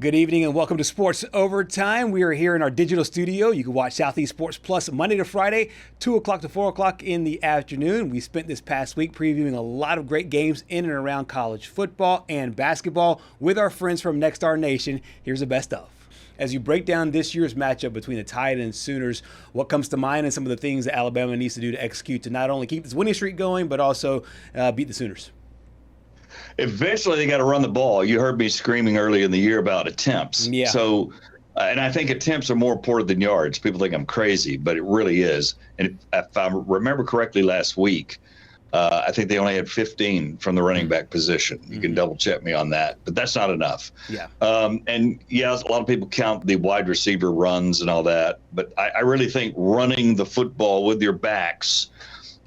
Good evening and welcome to Sports Overtime. We are here in our digital studio. You can watch Southeast Sports Plus Monday to Friday, 2 o'clock to 4 o'clock in the afternoon. We spent this past week previewing a lot of great games in and around college football and basketball with our friends from Nexstar Nation. Here's the best of. As you break down this year's matchup between the Tide and Sooners, what comes to mind and some of the things that Alabama needs to do to execute to not only keep this winning streak going, but also beat the Sooners? Eventually, they got to run the ball. You heard me screaming early in the year about attempts. Yeah. So, and I think attempts are more important than yards. People think I'm crazy, but it really is. And if I remember correctly last week, I think they only had 15 from the running back position. You can double check me on that, but that's not enough. Yeah. And yeah, a lot of people count the wide receiver runs and all that, but I really think running the football with your backs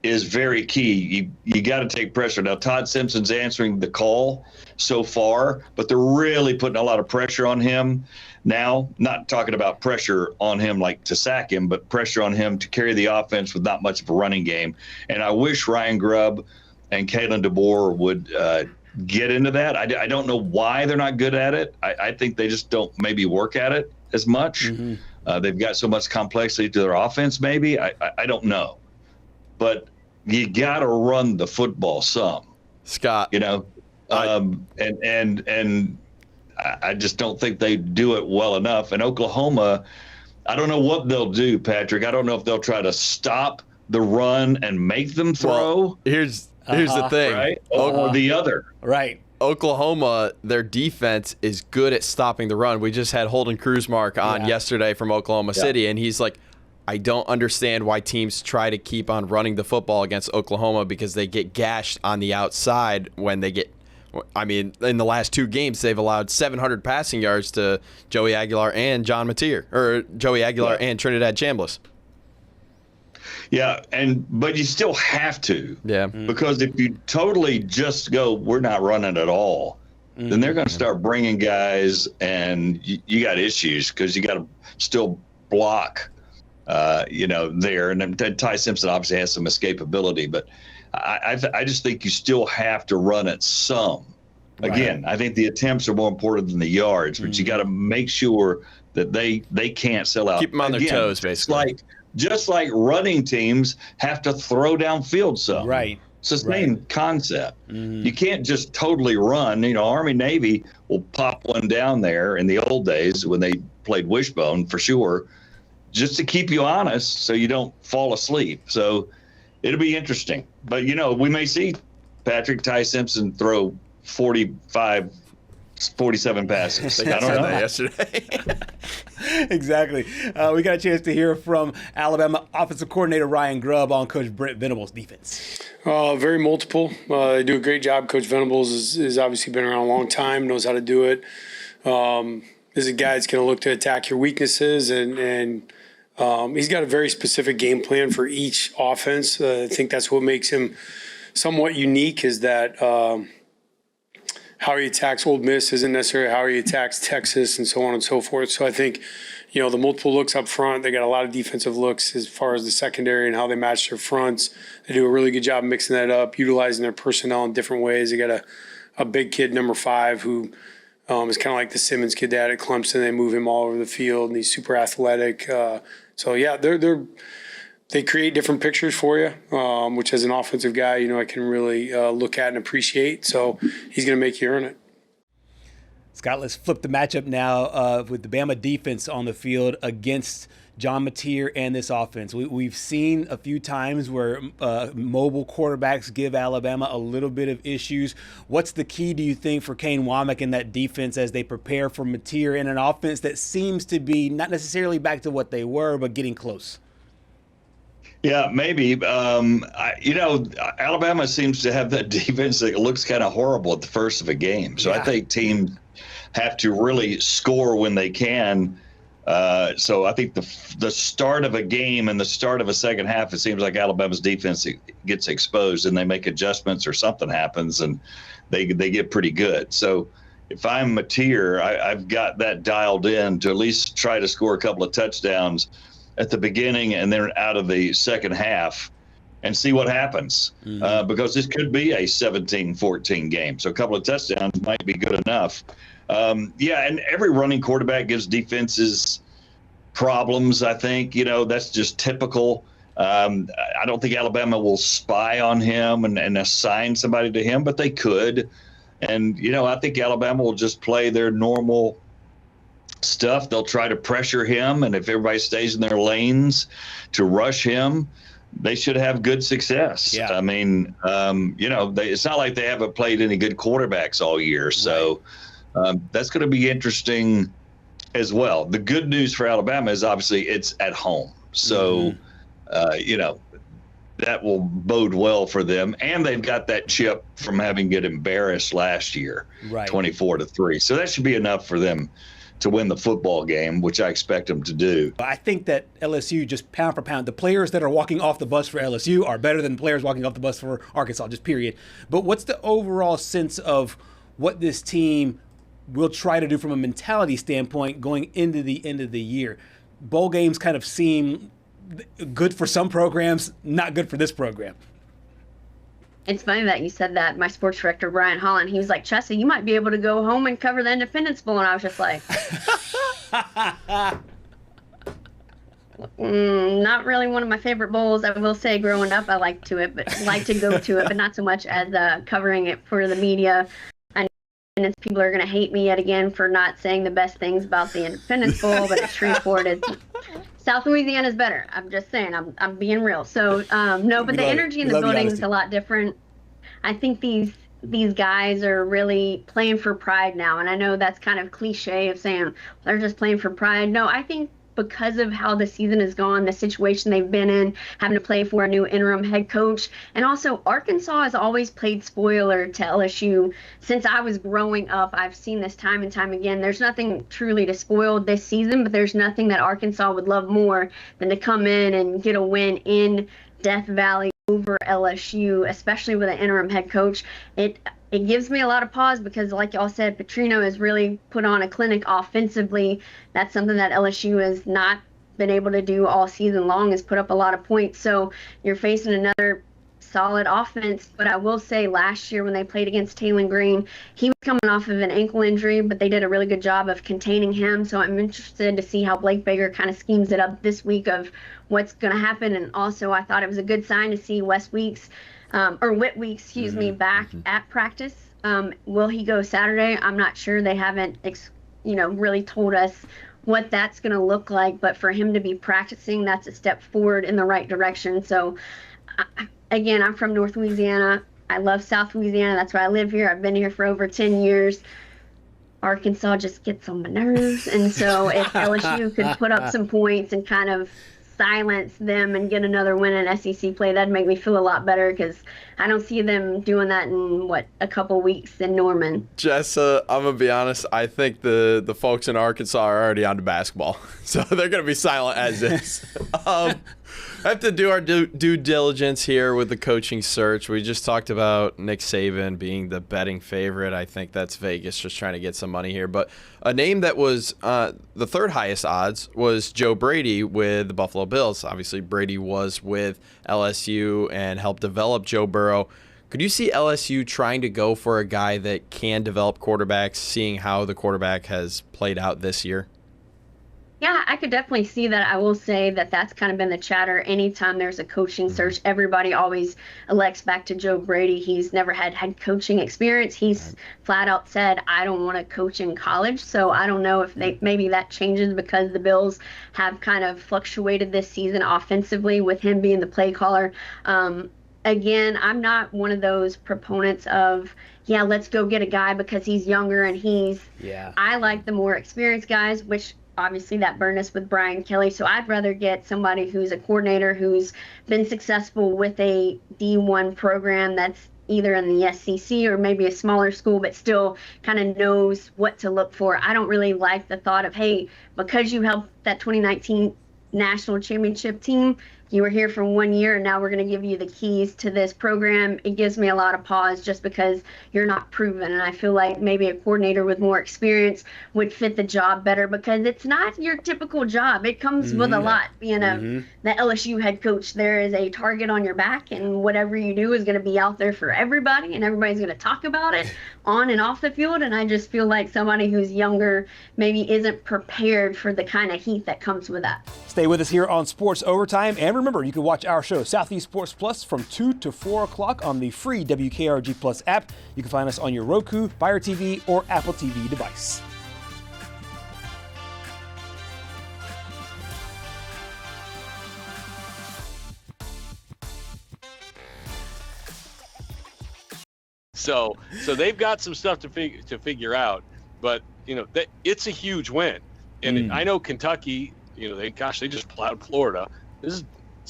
is very key. You got to take pressure. Now, Todd Simpson's answering the call so far, but they're really putting a lot of pressure on him now. Not talking about pressure on him like to sack him, but pressure on him to carry the offense with not much of a running game. And I wish Ryan Grubb and Kalen DeBoer would get into that. I don't know why they're not good at it. I think they just don't maybe work at it as much. They've got so much complexity to their offense maybe. I don't know. But you got to run the football some, Scott. You know, and I just don't think they do it well enough. And Oklahoma, I don't know what they'll do, Patrick. I don't know if they'll try to stop the run and make them throw. Well, here's the thing, right? Or the other, right? Oklahoma, their defense is good at stopping the run. We just had Holden Kruismark on yesterday from Oklahoma City, and he's like, I don't understand why teams try to keep on running the football against Oklahoma because they get gashed on the outside when they get – I mean, in the last two games, they've allowed 700 passing yards to Joey Aguilar and John Mateer – or Joey Aguilar and Trinidad Chambliss. Yeah, but you still have to. Yeah. Because if you totally just go, we're not running at all, then they're going to start bringing guys and you got issues because you got to still block – there. And then Ty Simpson obviously has some escapability, but I just think you still have to run it some. Again, I think the attempts are more important than the yards, but you got to make sure that they can't sell out. Keep them on their toes, basically. Just like running teams have to throw downfield some. Right. It's the same concept. You can't just totally run. You know, Army Navy will pop one down there in the old days when they played wishbone for sure, just to keep you honest so you don't fall asleep. So it'll be interesting. But, you know, we may see Patrick Ty Simpson throw 47 passes. I don't know. Yesterday. Exactly. We got a chance to hear from Alabama offensive coordinator Ryan Grubb on Coach Brent Venables' defense. Very multiple. They do a great job. Coach Venables has obviously been around a long time, knows how to do it. Is a guy that's going to look to attack your weaknesses, and he's got a very specific game plan for each offense. I think that's what makes him somewhat unique is that how he attacks Ole Miss isn't necessarily how he attacks Texas and so on and so forth. So I think, you know, the multiple looks up front, they got a lot of defensive looks as far as the secondary and how they match their fronts. They do a really good job mixing that up, utilizing their personnel in different ways. They got a big kid, number 5, who is kind of like the Simmons kid they had at Clemson. They move him all over the field, and he's super athletic. So yeah, they create different pictures for you, which as an offensive guy, you know, I can really look at and appreciate. So he's going to make you earn it. Scott, let's flip the matchup now with the Bama defense on the field against John Mateer and this offense. We've seen a few times where mobile quarterbacks give Alabama a little bit of issues. What's the key, do you think, for Kane Womack and that defense as they prepare for Mateer in an offense that seems to be not necessarily back to what they were, but getting close? Yeah, maybe. Alabama seems to have that defense that looks kind of horrible at the first of a game. So I think teams have to really score when they can. So I think the start of a game and the start of a second half, it seems like Alabama's defense gets exposed and they make adjustments or something happens and they get pretty good. So if I'm Mateer, I've got that dialed in to at least try to score a couple of touchdowns at the beginning and then out of the second half and see what happens. Because this could be a 17-14 game. So a couple of touchdowns might be good enough. Yeah, and every running quarterback gives defenses problems, I think. That's just typical. I don't think Alabama will spy on him and assign somebody to him, but they could. And, I think Alabama will just play their normal stuff. They'll try to pressure him, and if everybody stays in their lanes to rush him, they should have good success. Yeah. I mean, it's not like they haven't played any good quarterbacks all year. So that's going to be interesting as well. The good news for Alabama is obviously it's at home. So, that will bode well for them. And they've got that chip from having get embarrassed last year, 24-3. So that should be enough for them to win the football game, which I expect them to do. I think that LSU, just pound for pound, the players that are walking off the bus for LSU are better than the players walking off the bus for Arkansas, just period. But what's the overall sense of what this team will try to do from a mentality standpoint going into the end of the year? Bowl games kind of seem good for some programs, not good for this program. It's funny that you said that. My sports director, Brian Holland, he was like, Chessa, you might be able to go home and cover the Independence Bowl. And I was just like, not really one of my favorite bowls. I will say growing up, I like to go to it, but not so much as covering it for the media. I know people are going to hate me yet again for not saying the best things about the Independence Bowl, but it's Shreveport is South Louisiana is better. I'm just saying. I'm being real. So no, but the energy in the building is a lot different. I think these guys are really playing for pride now, and I know that's kind of cliche of saying they're just playing for pride. No, I think because of how the season has gone, the situation they've been in, having to play for a new interim head coach, and also Arkansas has always played spoiler to LSU since I was growing up. I've seen this time and time again. There's nothing truly to spoil this season, but there's nothing that Arkansas would love more than to come in and get a win in Death Valley over LSU, especially with an interim head coach. It gives me a lot of pause because, like y'all said, Petrino has really put on a clinic offensively. That's something that LSU has not been able to do all season long, is put up a lot of points. So you're facing another solid offense. But I will say last year when they played against Taylor Green, he was coming off of an ankle injury, but they did a really good job of containing him. So I'm interested to see how Blake Baker kind of schemes it up this week of what's going to happen. And also I thought it was a good sign to see Whit Weeks, back at practice. Will he go Saturday? I'm not sure. They haven't, really told us what that's going to look like. But for him to be practicing, that's a step forward in the right direction. So, again, I'm from North Louisiana. I love South Louisiana. That's why I live here. I've been here for over 10 years. Arkansas just gets on my nerves. And so if LSU could put up some points and kind of silence them and get another win in SEC play, that'd make me feel a lot better because I don't see them doing that in a couple weeks in Norman. Jessa, I'm gonna be honest. I think the folks in Arkansas are already on to basketball, so they're gonna be silent as is. I have to do our due diligence here with the coaching search. We just talked about Nick Saban being the betting favorite. I think that's Vegas just trying to get some money here. But a name that was the third highest odds was Joe Brady with the Buffalo Bills. Obviously, Brady was with LSU and helped develop Joe Burrow. Could you see LSU trying to go for a guy that can develop quarterbacks, seeing how the quarterback has played out this year? Yeah, I could definitely see that. I will say that that's kind of been the chatter. Anytime there's a coaching search, everybody always elects back to Joe Brady. He's never had head coaching experience. He's flat out said, I don't want to coach in college. So I don't know if maybe that changes because the Bills have kind of fluctuated this season offensively with him being the play caller. Again, I'm not one of those proponents of, let's go get a guy because he's younger and I like the more experienced guys, which obviously that burned us with Brian Kelly. So I'd rather get somebody who's a coordinator who's been successful with a D1 program that's either in the SEC or maybe a smaller school, but still kind of knows what to look for. I don't really like the thought of, hey, because you helped that 2019 national championship team, you were here for 1 year and now we're going to give you the keys to this program. It gives me a lot of pause just because you're not proven. And I feel like maybe a coordinator with more experience would fit the job better, because it's not your typical job. It comes with a lot. Being the LSU head coach, there is a target on your back, and whatever you do is going to be out there for everybody, and everybody's going to talk about it on and off the field. And I just feel like somebody who's younger maybe isn't prepared for the kind of heat that comes with that. Stay with us here on Sports Overtime. And remember, you can watch our show, Southeast Sports Plus, from 2 to 4 o'clock on the free WKRG Plus app. You can find us on your Roku, Fire TV, or Apple TV device. So they've got some stuff to figure out, but it's a huge win, and I know Kentucky. They just plowed Florida.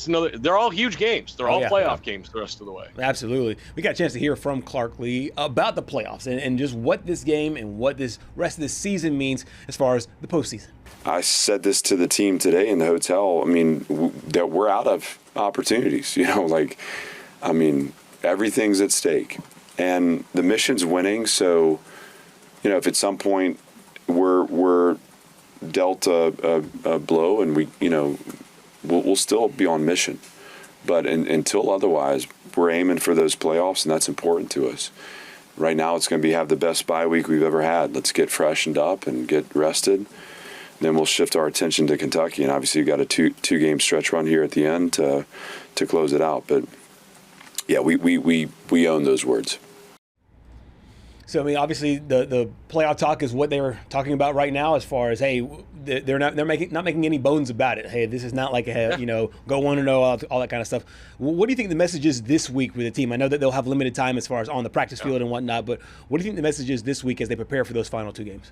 They're all huge games. They're all playoff games the rest of the way. Absolutely. We got a chance to hear from Clark Lee about the playoffs and just what this game and what this rest of this season means as far as the postseason. I said this to the team today in the hotel. That we're out of opportunities. Everything's at stake. And the mission's winning, so if at some point we're dealt a blow, and we'll still be on mission. But until otherwise, we're aiming for those playoffs, and that's important to us. Right now, it's going to be have the best bye week we've ever had. Let's get freshened up and get rested. Then we'll shift our attention to Kentucky, and obviously you've got a two game stretch run here at the end to close it out. But yeah, we own those words. So obviously the playoff talk is what they were talking about right now, as far as they're not making any bones about it. Hey, this is not like go 1-0, all that kind of stuff. What do you think the message is this week with the team? I know that they'll have limited time as far as on the practice field and whatnot, but what do you think the message is this week as they prepare for those final two games?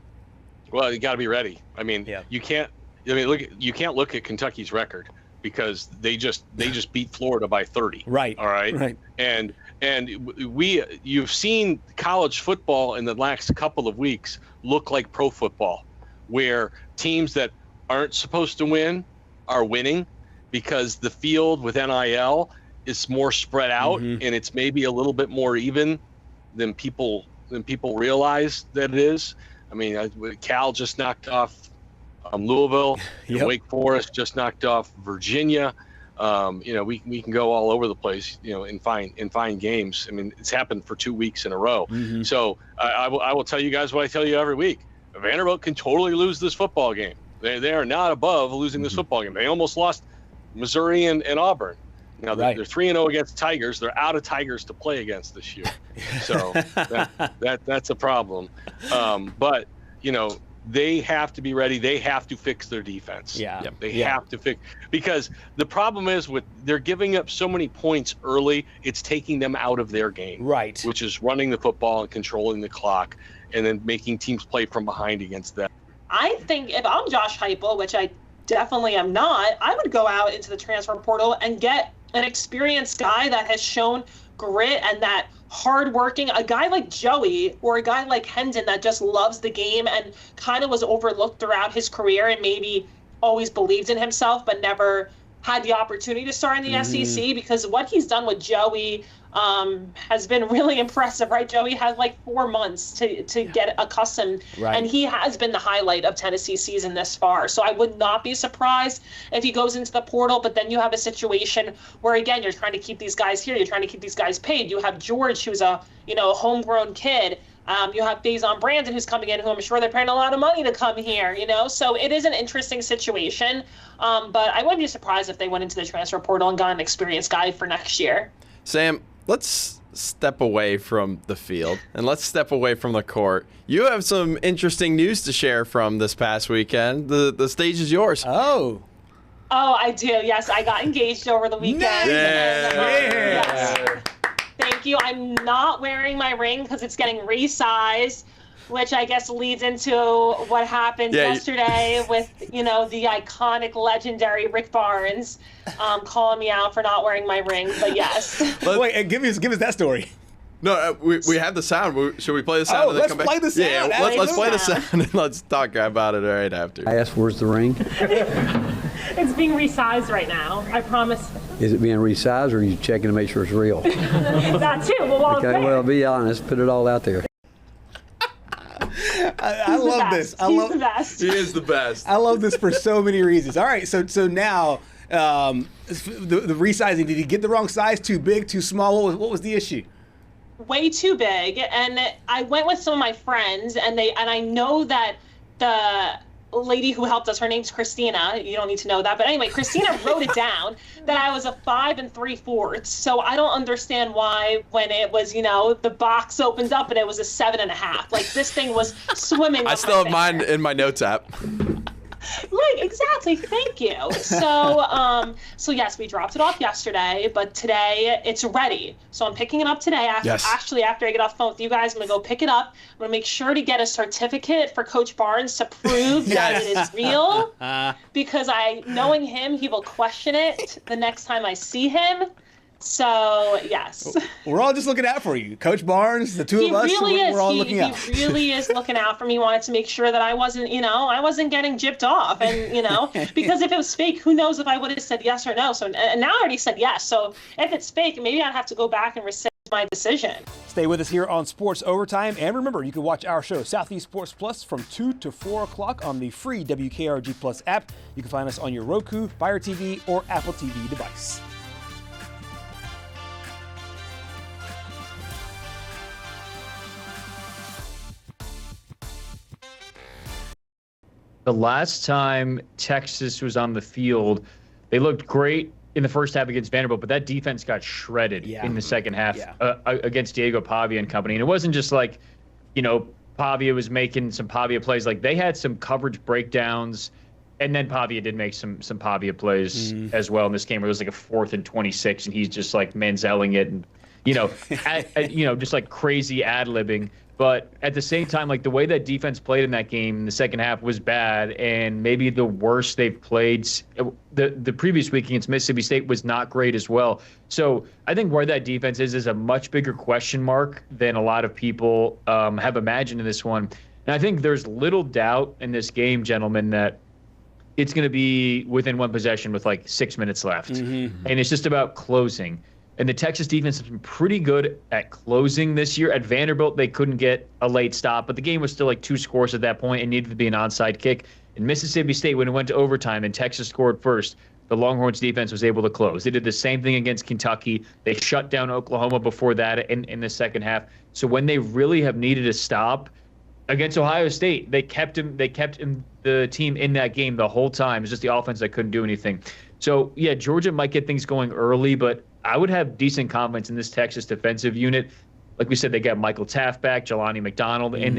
Well, you got to be ready. You can't. You can't look at Kentucky's record, because they just beat Florida by 30. Right. All right. Right. And you've seen college football in the last couple of weeks look like pro football, where teams that aren't supposed to win are winning because the field with NIL is more spread out, and it's maybe a little bit more even than people realize that it is. Cal just knocked off Louisville. Yep. Wake Forest just knocked off Virginia. We can go all over the place, and find games. It's happened for 2 weeks in a row. So I will tell you guys what I tell you every week. Vanderbilt can totally lose this football game. They are not above losing this football game. They almost lost Missouri and Auburn. Now they're 3-0 against Tigers. They're out of Tigers to play against this year. So that's a problem. But they have to be ready. They have to fix their defense. They have to fix, because the problem is they're giving up so many points early. It's taking them out of their game, right? Which is running the football and controlling the clock, and then making teams play from behind against them. I think if I'm Josh Heupel, which I definitely am not, I would go out into the transfer portal and get an experienced guy that has shown grit and that hardworking, a guy like Joey or a guy like Hendon that just loves the game and kind of was overlooked throughout his career and maybe always believed in himself but never had the opportunity to start in the SEC, because what he's done with Joey has been really impressive, right? Joey has like 4 months to get accustomed, and he has been the highlight of Tennessee's season this far. So I would not be surprised if he goes into the portal, but then you have a situation where, again, you're trying to keep these guys here. You're trying to keep these guys paid. You have George, who's a homegrown kid. You have Faison Brandon, who's coming in, who I'm sure they're paying a lot of money to come here, So it is an interesting situation, but I wouldn't be surprised if they went into the transfer portal and got an experienced guy for next year. Sam, let's step away from the field and let's step away from the court. You have some interesting news to share from this past weekend. The stage is yours. Oh, I do. Yes, I got engaged over the weekend. Nice. Yes. Thank you. I'm not wearing my ring because it's getting resized, which I guess leads into what happened yesterday with, the iconic, legendary Rick Barnes calling me out for not wearing my ring. But yes. Wait, give us that story. No, we have the sound. Should we play the sound? Let's play the sound. Yeah, let's play the sound and let's talk about it right after. I asked, where's the ring? It's being resized right now. I promise Is it being resized, or are you checking to make sure it's real? That too. Well, Okay, well, be honest. Put it all out there. I love this. He's the best. He is the best. I love this for so many reasons. All right, so now the resizing. Did he get the wrong size? Too big? Too small? What was the issue? Way too big. And I went with some of my friends, and I know that the lady who helped us, her name's Christina. You don't need to know that, but anyway, Christina wrote it down that I was a 5 3/4. So I don't understand why when it was, the box opened up and it was a 7.5. Like, this thing was swimming. I still have mine in my notes app. Right, exactly. Thank you. So, yes, we dropped it off yesterday, but today it's ready. So I'm picking it up today. Actually, after I get off the phone with you guys, I'm going to go pick it up. I'm going to make sure to get a certificate for Coach Barnes to prove that it is real, because knowing him, he will question it the next time I see him. So, yes. We're all just looking out for you. Coach Barnes, the two of us, we're all looking out. He really is looking out for me. He wanted to make sure that I wasn't getting gypped off. And, because if it was fake, who knows if I would have said yes or no. So, and now I already said yes. So if it's fake, maybe I'd have to go back and rescind my decision. Stay with us here on Sports Overtime. And remember, you can watch our show, Southeast Sports Plus, from 2 to 4 o'clock on the free WKRG Plus app. You can find us on your Roku, Fire TV, or Apple TV device. The last time Texas was on the field, they looked great in the first half against Vanderbilt, but that defense got shredded in the second half against Diego Pavia and company. And it wasn't just like, Pavia was making some Pavia plays. Like, they had some coverage breakdowns, and then Pavia did make some Pavia plays as well in this game where it was like a 4th and 26, and he's just like Manzelling it and, just like crazy ad-libbing. But at the same time, like, the way that defense played in that game in the second half was bad, and maybe the worst they've played. The previous week against Mississippi State was not great as well. So I think where that defense is a much bigger question mark than a lot of people have imagined in this one. And I think there's little doubt in this game, gentlemen, that it's going to be within one possession with like 6 minutes left. And it's just about closing. And the Texas defense has been pretty good at closing this year. At Vanderbilt, they couldn't get a late stop, but the game was still like 2 scores at that point and needed to be an onside kick. In Mississippi State, when it went to overtime and Texas scored first, the Longhorns defense was able to close. They did the same thing against Kentucky. They shut down Oklahoma before that in the second half. So when they really have needed a stop against Ohio State, they kept the team in that game the whole time. It's just the offense that couldn't do anything. So, yeah, Georgia might get things going early, but I would have decent confidence in this Texas defensive unit. Like we said, they got Michael Taft back, Jelani McDonald in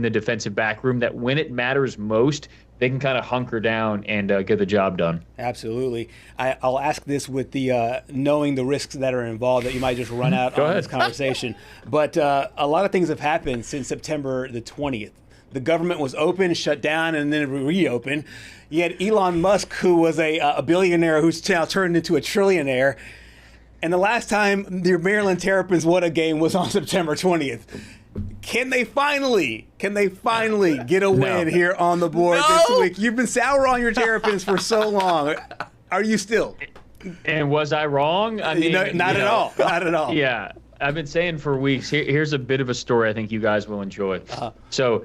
the defensive back room, that when it matters most, they can kind of hunker down and get the job done. Absolutely. I'll ask this with the knowing the risks that are involved, that you might just run out on this conversation. But a lot of things have happened since September the 20th. The government was open, shut down, and then reopened. You had Elon Musk, who was a billionaire who's now turned into a trillionaire. And the last time the Maryland Terrapins won a game was on September 20th. Can they finally get a win here on the board this week? You've been sour on your Terrapins for so long. Are you still? And was I wrong? I mean, not at all. Not at all. Yeah. I've been saying for weeks, here's a bit of a story I think you guys will enjoy. So,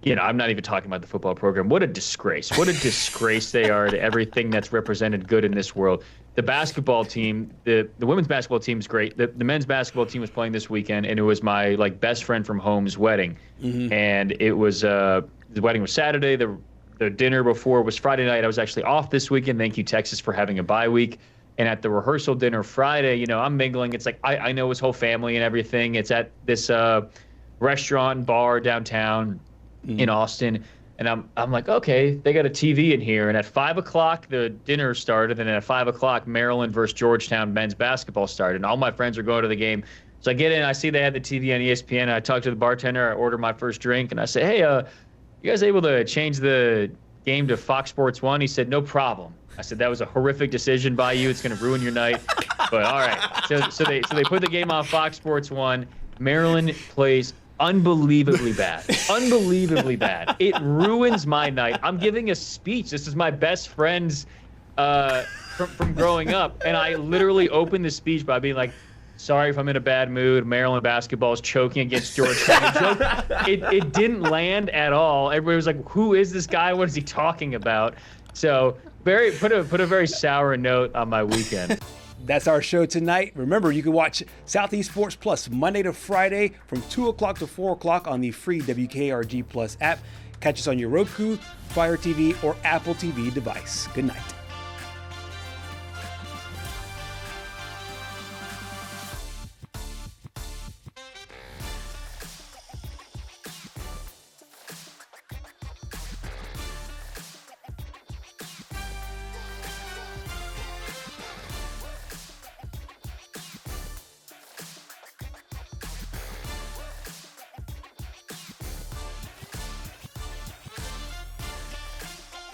I'm not even talking about the football program. What a disgrace. What a disgrace they are to everything that's represented good in this world. The basketball team, the women's basketball team is great. The men's basketball team was playing this weekend, and it was my best friend from home's wedding. And it was the wedding was Saturday. The dinner before was Friday night. I was actually off this weekend. Thank you, Texas, for having a bye week. And at the rehearsal dinner Friday, I'm mingling. It's like I know his whole family and everything. It's at this restaurant and bar downtown in Austin. And I'm like, okay, they got a TV in here. And at 5 o'clock, the dinner started. And at 5 o'clock, Maryland versus Georgetown men's basketball started. And all my friends are going to the game. So I get in, I see they had the TV on ESPN. And I talk to the bartender. I order my first drink. And I say, hey, you guys able to change the game to Fox Sports 1? He said, no problem. I said, that was a horrific decision by you. It's going to ruin your night. But all right. So they put the game on Fox Sports 1. Maryland plays unbelievably bad. Unbelievably bad. It ruins my night. I'm giving a speech. This is my best friend's from growing up. And I literally opened the speech by being like, sorry if I'm in a bad mood. Maryland basketball is choking against Georgetown. It didn't land at all. Everybody was like, who is this guy? What is he talking about? So put a very sour note on my weekend. That's our show tonight. Remember, you can watch Southeast Sports Plus Monday to Friday from 2 o'clock to 4 o'clock on the free WKRG Plus app. Catch us on your Roku, Fire TV, or Apple TV device. Good night.